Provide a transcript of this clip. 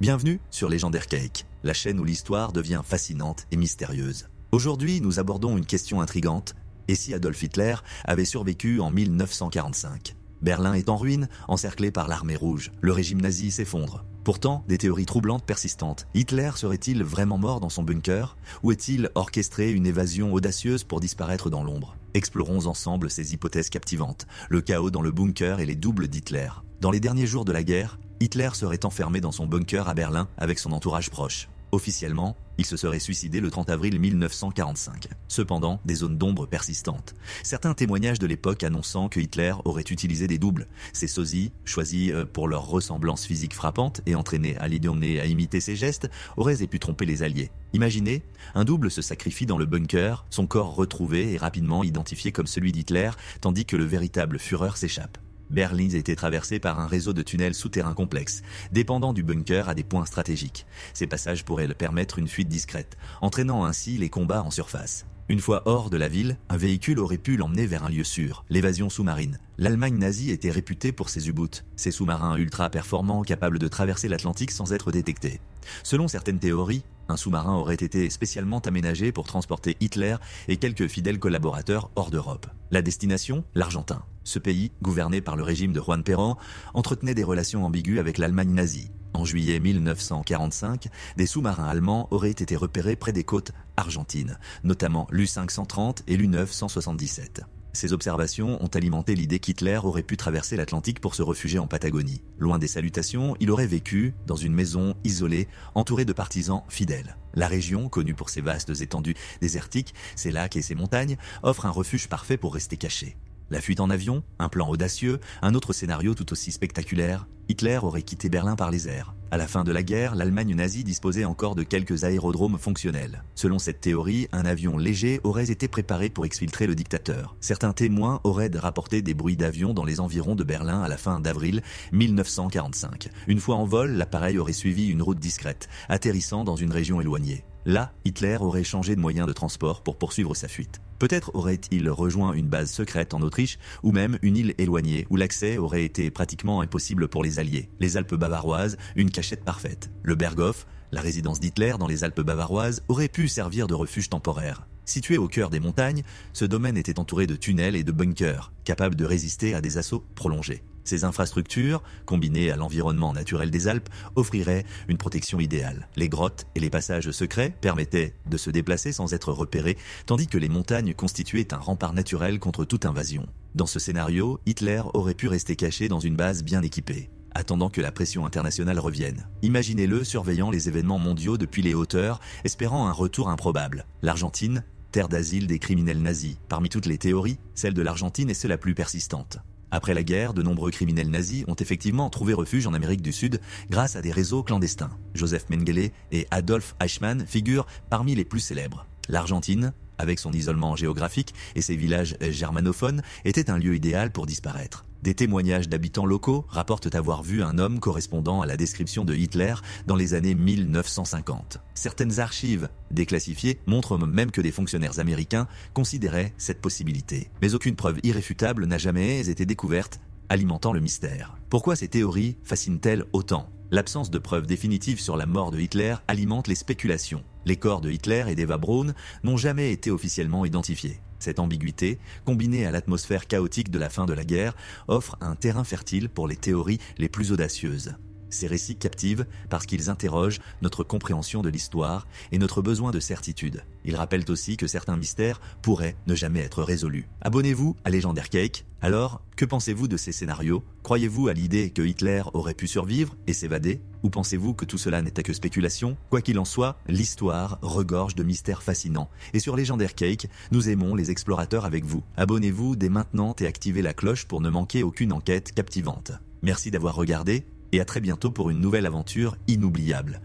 Bienvenue sur Légendaire Cake, la chaîne où l'histoire devient fascinante et mystérieuse. Aujourd'hui, nous abordons une question intrigante. Et si Adolf Hitler avait survécu en 1945 ? Berlin est en ruine, encerclé par l'armée rouge. Le régime nazi s'effondre. Pourtant, des théories troublantes persistent. Hitler serait-il vraiment mort dans son bunker ? Ou est-il orchestré une évasion audacieuse pour disparaître dans l'ombre ? Explorons ensemble ces hypothèses captivantes. Le chaos dans le bunker et les doubles d'Hitler. Dans les derniers jours de la guerre, Hitler serait enfermé dans son bunker à Berlin avec son entourage proche. Officiellement, il se serait suicidé le 30 avril 1945. Cependant, des zones d'ombre persistantes. Certains témoignages de l'époque annonçant que Hitler aurait utilisé des doubles. Ces sosies, choisis pour leur ressemblance physique frappante et entraînés à l'idée à imiter ses gestes, auraient pu tromper les Alliés. Imaginez, un double se sacrifie dans le bunker, son corps retrouvé et rapidement identifié comme celui d'Hitler, tandis que le véritable Führer s'échappe. Berlin était traversé par un réseau de tunnels souterrains complexes, dépendant du bunker à des points stratégiques. Ces passages pourraient permettre une fuite discrète, entraînant ainsi les combats en surface. Une fois hors de la ville, un véhicule aurait pu l'emmener vers un lieu sûr, l'évasion sous-marine. L'Allemagne nazie était réputée pour ses U-boots, ces sous-marins ultra-performants capables de traverser l'Atlantique sans être détectés. Selon certaines théories, un sous-marin aurait été spécialement aménagé pour transporter Hitler et quelques fidèles collaborateurs hors d'Europe. La destination ? L'Argentin. Ce pays, gouverné par le régime de Juan Perón, entretenait des relations ambiguës avec l'Allemagne nazie. En juillet 1945, des sous-marins allemands auraient été repérés près des côtes argentines, notamment l'U-530 et l'U-977. Ces observations ont alimenté l'idée qu'Hitler aurait pu traverser l'Atlantique pour se réfugier en Patagonie. Loin des salutations, il aurait vécu dans une maison isolée, entourée de partisans fidèles. La région, connue pour ses vastes étendues désertiques, ses lacs et ses montagnes, offre un refuge parfait pour rester caché. La fuite en avion, un plan audacieux, un autre scénario tout aussi spectaculaire. Hitler aurait quitté Berlin par les airs. À la fin de la guerre, l'Allemagne nazie disposait encore de quelques aérodromes fonctionnels. Selon cette théorie, un avion léger aurait été préparé pour exfiltrer le dictateur. Certains témoins auraient rapporté des bruits d'avions dans les environs de Berlin à la fin d'avril 1945. Une fois en vol, l'appareil aurait suivi une route discrète, atterrissant dans une région éloignée. Là, Hitler aurait changé de moyen de transport pour poursuivre sa fuite. Peut-être aurait-il rejoint une base secrète en Autriche ou même une île éloignée où l'accès aurait été pratiquement impossible pour les Alliés. Les Alpes bavaroises, une cachette parfaite. Le Berghof, la résidence d'Hitler dans les Alpes bavaroises, aurait pu servir de refuge temporaire. Situé au cœur des montagnes, ce domaine était entouré de tunnels et de bunkers, capables de résister à des assauts prolongés. Ces infrastructures, combinées à l'environnement naturel des Alpes, offriraient une protection idéale. Les grottes et les passages secrets permettaient de se déplacer sans être repérés, tandis que les montagnes constituaient un rempart naturel contre toute invasion. Dans ce scénario, Hitler aurait pu rester caché dans une base bien équipée, attendant que la pression internationale revienne. Imaginez-le surveillant les événements mondiaux depuis les hauteurs, espérant un retour improbable. L'Argentine, terre d'asile des criminels nazis. Parmi toutes les théories, celle de l'Argentine est celle la plus persistante. Après la guerre, de nombreux criminels nazis ont effectivement trouvé refuge en Amérique du Sud grâce à des réseaux clandestins. Joseph Mengele et Adolf Eichmann figurent parmi les plus célèbres. L'Argentine, avec son isolement géographique et ses villages germanophones, était un lieu idéal pour disparaître. Des témoignages d'habitants locaux rapportent avoir vu un homme correspondant à la description de Hitler dans les années 1950. Certaines archives déclassifiées montrent même que des fonctionnaires américains considéraient cette possibilité. Mais aucune preuve irréfutable n'a jamais été découverte, alimentant le mystère. Pourquoi ces théories fascinent-elles autant ? L'absence de preuves définitives sur la mort de Hitler alimente les spéculations. Les corps de Hitler et d'Eva Braun n'ont jamais été officiellement identifiés. Cette ambiguïté, combinée à l'atmosphère chaotique de la fin de la guerre, offre un terrain fertile pour les théories les plus audacieuses. Ces récits captivent parce qu'ils interrogent notre compréhension de l'histoire et notre besoin de certitude. Ils rappellent aussi que certains mystères pourraient ne jamais être résolus. Abonnez-vous à Légendaire Cake. Alors, que pensez-vous de ces scénarios ? Croyez-vous à l'idée que Hitler aurait pu survivre et s'évader ? Ou pensez-vous que tout cela n'était que spéculation ? Quoi qu'il en soit, l'histoire regorge de mystères fascinants. Et sur Légendaire Cake, nous aimons les explorateurs avec vous. Abonnez-vous dès maintenant et activez la cloche pour ne manquer aucune enquête captivante. Merci d'avoir regardé. Et à très bientôt pour une nouvelle aventure inoubliable.